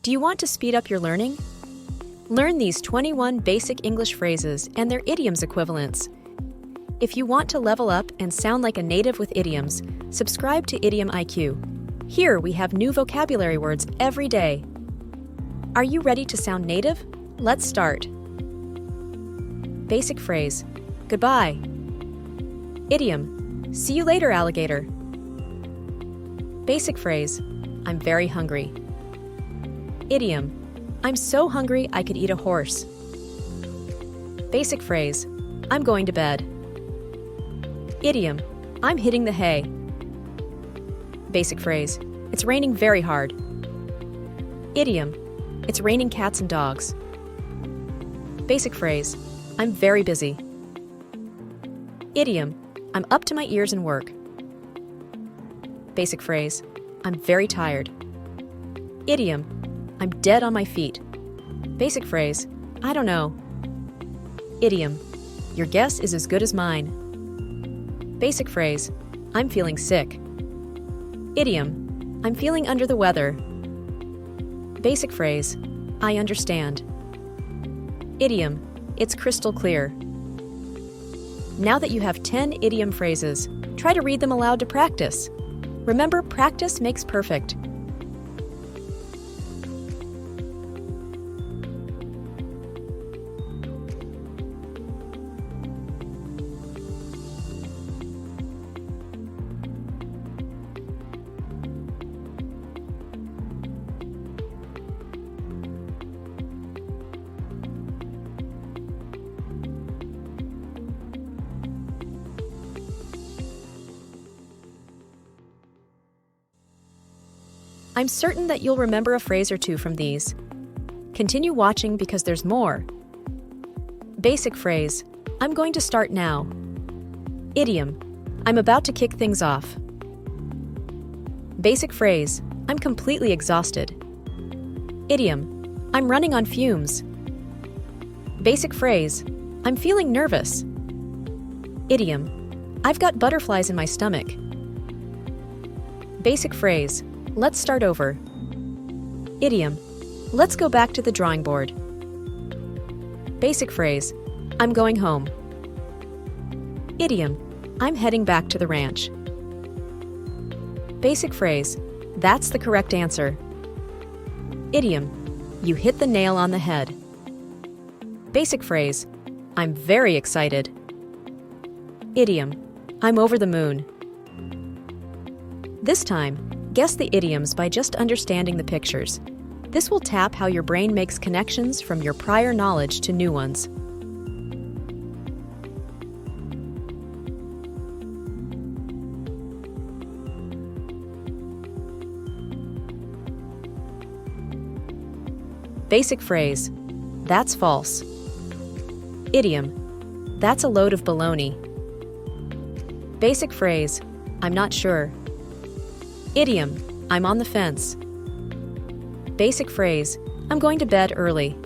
Do you want to speed up your learning? Learn these 21 basic English phrases and their idioms equivalents. If you want to level up and sound like a native with idioms, subscribe to Idiom IQ. Here we have new vocabulary words every day. Are you ready to sound native? Let's start. Basic phrase, goodbye. Idiom, see you later, alligator. Basic phrase, I'm very hungry. Idiom, I'm so hungry I could eat a horse. Basic phrase, I'm going to bed. Idiom, I'm hitting the hay. Basic phrase, it's raining very hard. Idiom, it's raining cats and dogs. Basic phrase, I'm very busy. Idiom, I'm up to my ears in work. Basic phrase, I'm very tired. Idiom, I'm dead on my feet. Basic phrase, I don't know. Idiom, your guess is as good as mine. Basic phrase, I'm feeling sick. Idiom, I'm feeling under the weather. Basic phrase, I understand. Idiom, it's crystal clear. Now that you have 10 idiom phrases, try to read them aloud to practice. Remember, practice makes perfect. I'm certain that you'll remember a phrase or two from these. Continue watching because there's more. Basic phrase, I'm going to start now. Idiom, I'm about to kick things off. Basic phrase, I'm completely exhausted. Idiom, I'm running on fumes. Basic phrase, I'm feeling nervous. Idiom, I've got butterflies in my stomach. Basic phrase, let's start over. Idiom, let's go back to the drawing board. Basic phrase, I'm going home. Idiom, I'm heading back to the ranch. Basic phrase, that's the correct answer. Idiom, you hit the nail on the head. Basic phrase, I'm very excited. Idiom, I'm over the moon. This time, guess the idioms by just understanding the pictures. This will tap how your brain makes connections from your prior knowledge to new ones. Basic phrase, that's false. Idiom, that's a load of baloney. Basic phrase, I'm not sure. Idiom, I'm on the fence. Basic phrase, I'm going to bed early.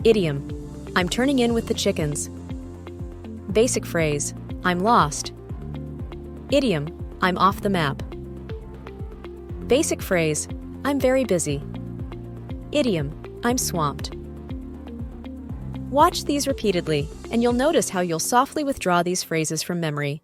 Idiom, I'm turning in with the chickens. Basic phrase, I'm lost. Idiom, I'm off the map. Basic phrase, I'm very busy. Idiom, I'm swamped. Watch these repeatedly, and you'll notice how you'll softly withdraw these phrases from memory.